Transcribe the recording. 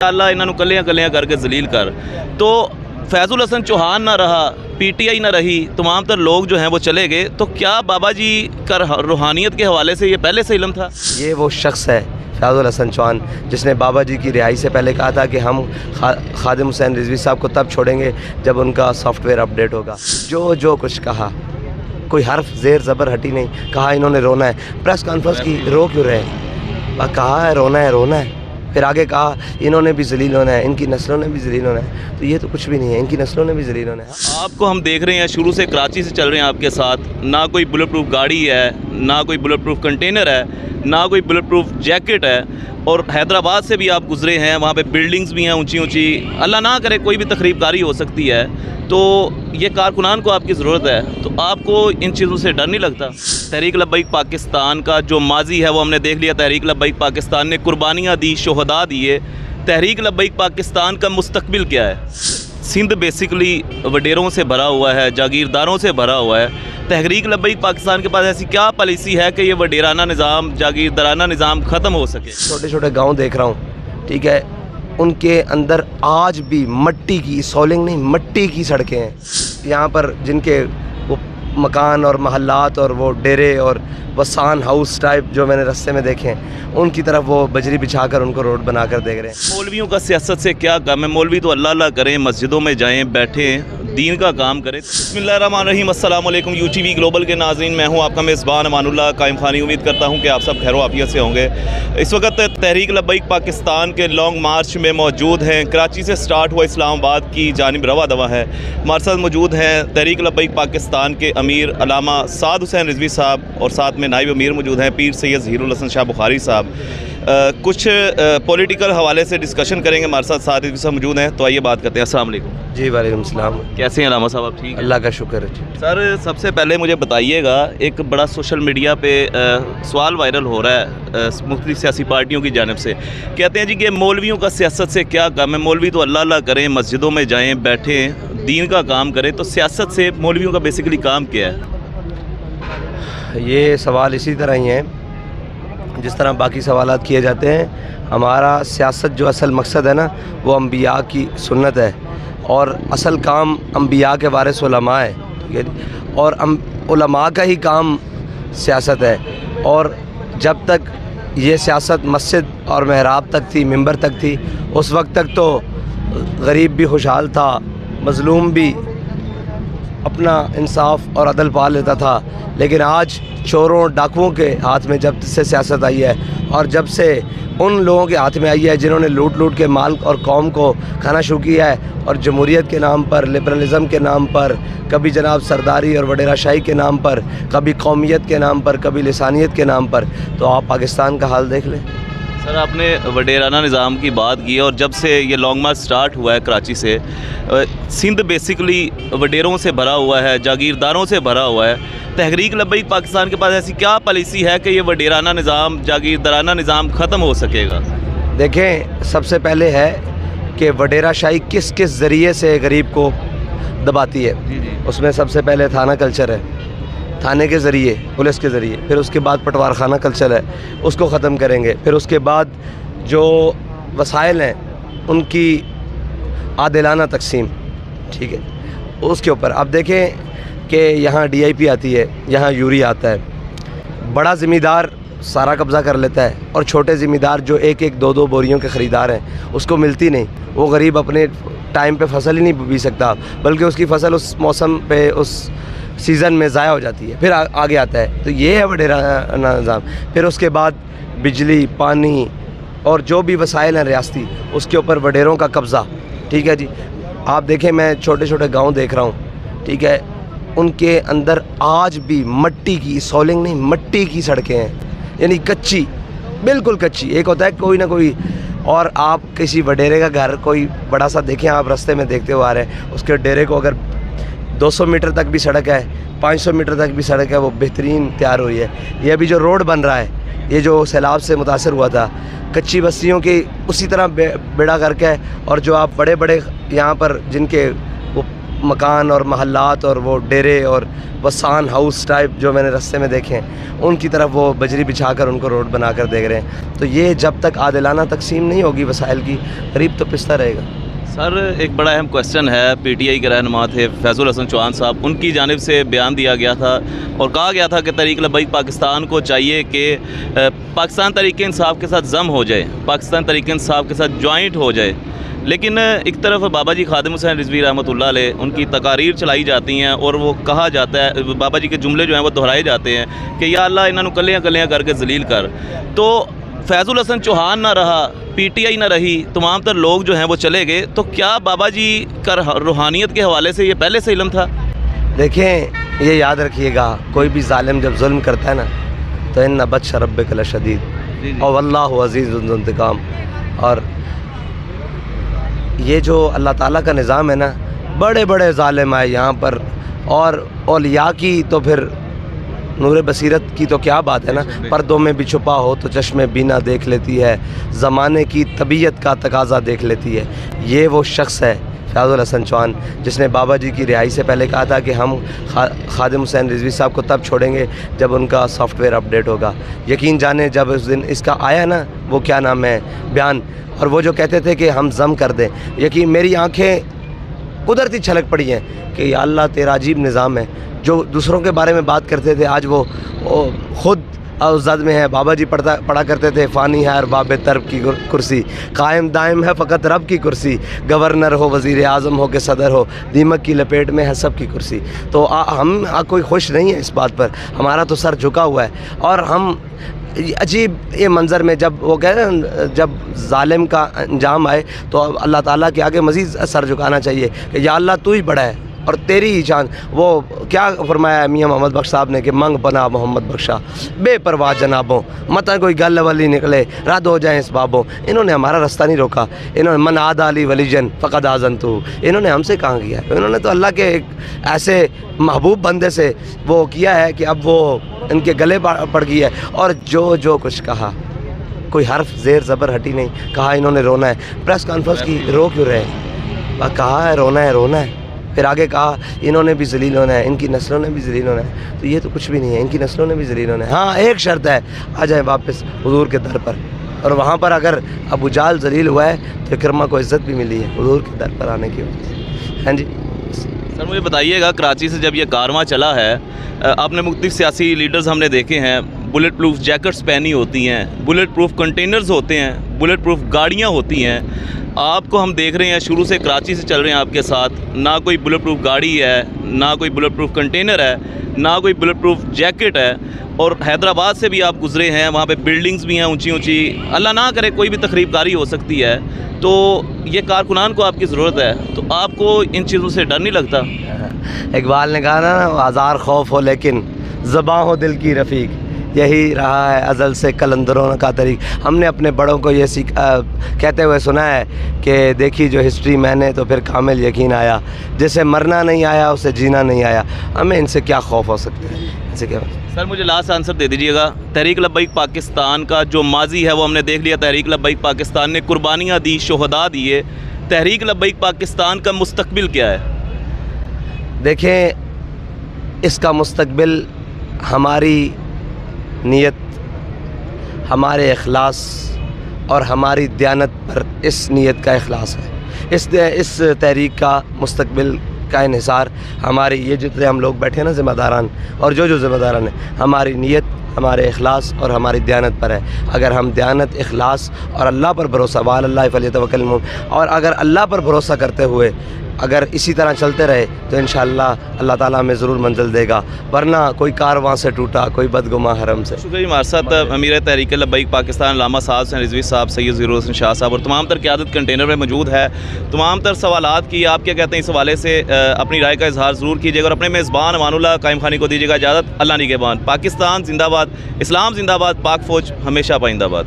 अल्लाह इन्हों कलियां कलियां करके जलील कर। तो फैजुल हसन चौहान ना रहा, PTI ना रही, तमाम तर लोग जो हैं वो चले गए। तो क्या बाबा जी का रूहानियत के हवाले से ये पहले से इल्म था? ये वो शख्स है फैजुल हसन चौहान जिसने बाबा जी की रिहाई से पहले कहा था कि हम खादिम हुसैन रिजवी साहब को तब छोड़ेंगे जब उनका सॉफ्टवेयर अपडेट होगा। जो कुछ कहा, कोई हर्फ ज़ेर ज़बर हटी नहीं। कहा इन्होंने रोना है, प्रेस कॉन्फ्रेंस की रो क्यों रहे? कहा है रोना है। फिर आगे कहा इन्होंने भी जलील होना है, इनकी नस्लों ने भी जलील होना है। तो ये तो कुछ भी नहीं है, इनकी नस्लों ने भी जलील होना है। आपको हम देख रहे हैं शुरू से कराची से चल रहे हैं आपके साथ, ना कोई बुलेट प्रूफ गाड़ी है, ना कोई बुलेट प्रूफ कंटेनर है, ना कोई बुलेट प्रूफ जैकेट है। और हैदराबाद से भी आप गुजरे हैं, वहाँ पे बिल्डिंग्स भी हैं ऊंची ऊंची। अल्लाह ना करे कोई भी तकरीबकारी हो सकती है। तो ये कारकुनान को आपकी ज़रूरत है, तो आपको इन चीज़ों से डर नहीं लगता? तहरीक लब्बैक पाकिस्तान का जो माजी है वो हमने देख लिया। तहरीक लब्बैक पाकिस्तान ने कुर्बानियाँ दी, शोहदा दिए। तहरीक लब्बैक पाकिस्तान का मुस्तकबिल क्या है? सिंध बेसिकली वडेरों से भरा हुआ है, जागीरदारों से भरा हुआ है। तहरीक लब्बैक पाकिस्तान के पास ऐसी क्या पॉलिसी है कि ये वडेराना निज़ाम, जागीरदाराना निज़ाम ख़त्म हो सके? छोटे छोटे गांव देख रहा हूँ, ठीक है, उनके अंदर आज भी मट्टी की, सोलिंग नहीं, मट्टी की सड़कें हैं। यहाँ पर जिनके वो मकान और महल्लात और वो डेरे और वसान हाउस टाइप जो मैंने रास्ते में देखे हैं, उनकी तरफ वो बजरी बिछाकर उनको रोड बनाकर देख रहे हैं। मौलवियों का सियासत से क्या काम है? मौलवी तो अल्लाह अल्लाह करें, मस्जिदों में जाएं, बैठें, दीन का काम करें। बिस्मिल्लाहिर्रहमानिर्रहीम, अस्सलाम वालेकुम UTV ग्लोबल के नाज़रीन, मैं हूं आपका मेज़बान अमानुल्लाह कायम खानी। उम्मीद करता हूं कि आप सब खैर आफियत से होंगे। इस वक्त तहरीक लब्बैक पाकिस्तान के लॉन्ग मार्च में मौजूद हैं। कराची से स्टार्ट हुआ इस्लामाबाद की जानिब रवा दवा है। हमारे साथ मौजूद हैं तहरीक लब्बैक पाकिस्तान के अमीर अल्लामा साद हुसैन रिजवी साहब, और साथ में नायब अमीर मौजूद हैं पीर सैयद ज़हीरुल हसन शाह बुखारी साहब। कुछ पॉलिटिकल हवाले से डिस्कशन करेंगे। हमारे साथ साथ रिजवी साहब मौजूद हैं, तो आइए बात करते हैं। अस्सलाम वालेकुम। जी वालेकुम सलाम। कैसे हैं अल्लामा साहब? आप ठीक? अल्लाह का शुक्र है। सर सबसे पहले मुझे बताइएगा, एक बड़ा सोशल मीडिया पे सवाल वायरल हो रहा है मुख्तलिफ सियासी पार्टियों की जानिब से। कहते हैं जी कि मौलवियों का सियासत से क्या काम है? मौलवी तो अल्लाह अल्लाह करें, मस्जिदों में जाएं, बैठें, दीन का काम करें। तो सियासत से मौलवियों का बेसिकली काम क्या है? ये सवाल इसी तरह ही है जिस तरह बाकी सवालात किए जाते हैं। हमारा सियासत जो असल मकसद है ना, वो अम्बिया की सुन्नत है, और असल काम अम्बिया के वारिस उलमा है, ठीक है। और उलमा का ही काम सियासत है। और जब तक ये सियासत मस्जिद और महराब तक थी, मिंबर तक थी, उस वक्त तक तो गरीब भी खुशहाल था, मज़लूम भी अपना इंसाफ और अदल पा लेता था। लेकिन आज चोरों डाकुओं के हाथ में जब से सियासत आई है, और जब से उन लोगों के हाथ में आई है जिन्होंने लूट के माल और कौम को खाना शुरू किया है, और जमहूरियत के नाम पर, लिबरलिज़म के नाम पर, कभी जनाब सरदारी और वडेरा शाही के नाम पर, कभी कौमियत के नाम पर, कभी लिसानियत के नाम पर, तो आप पाकिस्तान का हाल देख लें। सर आपने वडेराना निज़ाम की बात की है, और जब से ये लॉन्ग मार्च स्टार्ट हुआ है कराची से, सिंध बेसिकली वडेरों से भरा हुआ है, जागीरदारों से भरा हुआ है। तहरीक लब्बैक पाकिस्तान के पास ऐसी क्या पॉलिसी है कि ये वडेराना निज़ाम, जागीरदाराना निज़ाम ख़त्म हो सकेगा? देखें, सबसे पहले है कि वडेरा शाही किस किस ज़रिए से गरीब को दबाती है। उसमें सबसे पहले थाना कल्चर है, थाने के ज़रिए, पुलिस के ज़रिए। फिर उसके बाद पटवार खाना कल्चर है, उसको ख़त्म करेंगे। फिर उसके बाद जो वसाइल हैं उनकी आदिलाना तकसीम, ठीक है, उसके ऊपर आप देखें कि यहाँ DIP आती है, यहाँ यूरी आता है। बड़ा ज़िम्मेदार सारा कब्ज़ा कर लेता है, और छोटे ज़िम्मेदार जो एक एक दो दो बोरियों के ख़रीदार हैं उसको मिलती नहीं। वो गरीब अपने टाइम पे फसल ही नहीं बी सकता, बल्कि उसकी फसल उस मौसम पे, उस सीज़न में ज़ाया हो जाती है। फिर आगे आता है। तो ये है वडेराना निज़ाम। फिर उसके बाद बिजली, पानी और जो भी वसाइल हैं रियासती, उसके ऊपर वडेरों का कब्ज़ा, ठीक है जी। आप देखें, मैं छोटे छोटे गांव देख रहा हूँ, ठीक है, उनके अंदर आज भी मट्टी की, सोलिंग नहीं, मट्टी की सड़कें हैं, यानी कच्ची, बिल्कुल कच्ची। एक होता है कोई ना कोई, और आप किसी वडेरे का घर कोई बड़ा सा देखें, आप रास्ते में देखते हुए आ रहे हैं, उसके डेरे को अगर 200 मीटर तक भी सड़क है, 500 मीटर तक भी सड़क है, वो बेहतरीन तैयार हुई है। ये अभी जो रोड बन रहा है, ये जो सैलाब से मुतासर हुआ था, कच्ची बस्तियों की उसी तरह बेड़ा करके है। और जो आप बड़े बड़े यहाँ पर जिनके वो مکان اور محلات اور وہ ڈیرے اور وسان ہاؤس ٹائپ جو میں نے رستے میں دیکھے ہیں ان کی طرف وہ بجری بچھا کر ان کو روڈ بنا کر دیکھ رہے ہیں. تو یہ جب تک عادلانہ تقسیم نہیں ہوگی وسائل کی, غریب تو پستا رہے گا. سر ایک بڑا اہم کویسچن ہے, پی ٹی آئی کے رہنما تھے فیض الحسن چوہان صاحب, ان کی جانب سے بیان دیا گیا تھا اور کہا گیا تھا کہ تحریک لبیک پاکستان کو چاہیے کہ پاکستان تحریک انصاف کے ساتھ ضم ہو جائے, پاکستان تحریک انصاف کے ساتھ جوائنٹ ہو جائے. لیکن ایک طرف بابا جی خادم حسین رضوی رحمۃ اللہ علیہ ان کی تقاریر چلائی جاتی ہیں اور وہ کہا جاتا ہے, بابا جی کے جملے جو ہیں وہ دہرائے جاتے ہیں کہ یا اللہ انہوں نے کلیاں کلیاں کر کے ذلیل کر. تو فیض الحسن چوہان نہ رہا, پی ٹی آئی نہ رہی, تمام تر لوگ جو ہیں وہ چلے گئے, تو کیا بابا جی کا روحانیت کے حوالے سے یہ پہلے سے علم تھا؟ دیکھیں یہ یاد رکھیے گا, کوئی بھی ظالم جب ظلم کرتا ہے نا تو ان بطش ربک لشدید اور واللہ عزیز ذو انتقام. اور یہ جو اللہ تعالیٰ کا نظام ہے نا, بڑے بڑے ظالم آئے یہاں پر, اور اولیاء کی تو پھر نور بصیرت کی تو کیا بات ہے نا, پردوں میں بھی چھپا ہو تو چشم بینا دیکھ لیتی ہے, زمانے کی طبیعت کا تقاضا دیکھ لیتی ہے. یہ وہ شخص ہے فیض الحسن چوہان جس نے بابا جی کی رہائی سے پہلے کہا تھا کہ ہم خادم حسین رضوی صاحب کو تب چھوڑیں گے جب ان کا سافٹ ویئر اپڈیٹ ہوگا. یقین جانیں جب اس دن اس کا آیا نا وہ کیا نام ہے بیان, اور وہ جو کہتے تھے کہ ہم ضم کر دیں, یقین میری آنکھیں قدرتی چھلک پڑی ہیں کہ یا اللہ تیرا عجیب نظام ہے. جو دوسروں کے بارے میں بات کرتے تھے آج وہ خود زد میں ہے. بابا جی پڑھا کرتے تھے فانی ہے ارباب طرب کی کرسی, قائم دائم ہے فقط رب کی کرسی, گورنر ہو وزیر اعظم ہو کہ صدر ہو, دیمک کی لپیٹ میں ہے سب کی کرسی. تو ہم کوئی خوش نہیں ہے اس بات پر, ہمارا تو سر جھکا ہوا ہے. اور ہم عجیب یہ منظر میں جب وہ کہہ رہے ہیں جب ظالم کا انجام آئے تو اللہ تعالیٰ کے آگے مزید سر جھکانا چاہیے کہ یا اللہ تو ہی بڑا ہے اور تیری ہی جان. وہ کیا فرمایا ہے میاں محمد بخش صاحب نے کہ منگ بنا محمد بخشا بے پرواہ جنابوں, مت کوئی گل ولی نکلے رد ہو جائیں اس بابوں. انہوں نے ہمارا راستہ نہیں روکا, انہوں نے من عاد علی ولی جن فقد آزن تو, انہوں نے ہم سے کہاں کیا ہے, انہوں نے تو اللہ کے ایک ایسے محبوب بندے سے وہ کیا ہے کہ اب وہ ان کے گلے پڑ گئی ہے. اور جو کچھ کہا کوئی حرف زیر زبر ہٹی نہیں, کہا انہوں نے رونا ہے. پریس کانفرنس کی رو کیوں رہے, کہا ہے رونا ہے, پھر آگے کہا انہوں نے بھی ذلیل ہونا ہے, ان کی نسلوں نے بھی ذلیل ہونا ہے. تو یہ تو کچھ بھی نہیں ہے, ان کی نسلوں نے بھی ذلیل ہونا ہے. ہاں ایک شرط ہے, آ جائیں واپس حضور کے در پر, اور وہاں پر اگر ابو جہل ذلیل ہوا ہے تو اکرمہ کو عزت بھی ملی ہے حضور کے در پر آنے کی وجہ سے. ہاں جی سر مجھے بتائیے گا, کراچی سے جب یہ کارواں چلا ہے, آپ نے مختلف سیاسی لیڈرز ہم نے دیکھے ہیں, بلٹ پروف جیکٹس پہنی ہوتی ہیں, بلٹ پروف کنٹینرز ہوتے ہیں, بلٹ پروف گاڑیاں ہوتی ہیں. آپ کو ہم دیکھ رہے ہیں شروع سے کراچی سے چل رہے ہیں آپ کے ساتھ, نہ کوئی بلٹ پروف گاڑی ہے, نہ کوئی بلٹ پروف کنٹینر ہے, نہ کوئی بلٹ پروف جیکٹ ہے. اور حیدرآباد سے بھی آپ گزرے ہیں, وہاں پہ بلڈنگز بھی ہیں اونچی اونچی, اللہ نہ کرے کوئی بھی تخریب کاری ہو سکتی ہے. تو یہ کارکنان کو آپ کی ضرورت ہے, تو آپ کو ان چیزوں سے ڈر نہیں لگتا؟ اقبال نے کہا نا ہزار خوف ہو لیکن زباں ہو دل کی رفیق, یہی رہا ہے ازل سے کلندروں کا طریق. ہم نے اپنے بڑوں کو یہ کہتے ہوئے سنا ہے کہ دیکھی جو ہسٹری میں نے تو پھر کامل یقین آیا, جسے مرنا نہیں آیا اسے جینا نہیں آیا. ہمیں ان سے کیا خوف ہو سکتا ہے, ان سے کیا. سر مجھے لاسٹ آنسر دے دیجیے گا, تحریک لبیک پاکستان کا جو ماضی ہے وہ ہم نے دیکھ لیا, تحریک لبیک پاکستان نے قربانیاں دی, شہداء دیے. تحریک لبیک پاکستان کا مستقبل کیا ہے؟ دیکھیں اس کا مستقبل ہماری نیت, ہمارے اخلاص اور ہماری دیانت پر اس نیت کا اخلاص ہے. اس تحریک کا مستقبل کا انحصار ہماری یہ جتنے ہم لوگ بیٹھے ہیں نا ذمہ داران, اور جو ذمہ داران ہیں, ہماری نیت, ہمارے اخلاص اور ہماری دیانت پر ہے. اگر ہم دیانت, اخلاص اور اللہ پر بھروسہ, وعلی اللہ فلیتوکل المؤمنون, اور اگر اللہ پر بھروسہ کرتے ہوئے اگر اسی طرح چلتے رہے تو انشاءاللہ اللہ تعالیٰ ہمیں ضرور منزل دے گا, ورنہ کوئی کارواں سے ٹوٹا, کوئی بدگماں حرم سے. شکریہ. ہمارے ساتھ امیر تحریک لبیک پاکستان علامہ صاحب حسین رضوی صاحب, سید ظہور الحسن شاہ صاحب اور تمام تر قیادت کنٹینر میں موجود ہے. تمام تر سوالات کی آپ کیا کہتے ہیں اس حوالے سے اپنی رائے کا اظہار ضرور کیجیے گا, اور اپنے میزبان امان اللہ قائم خانی کو دیجیے گا اجازت. اللہ نگہبان. پاکستان زندہ باد, اسلام زندہ باد, پاک فوج ہمیشہ پائندہ باد.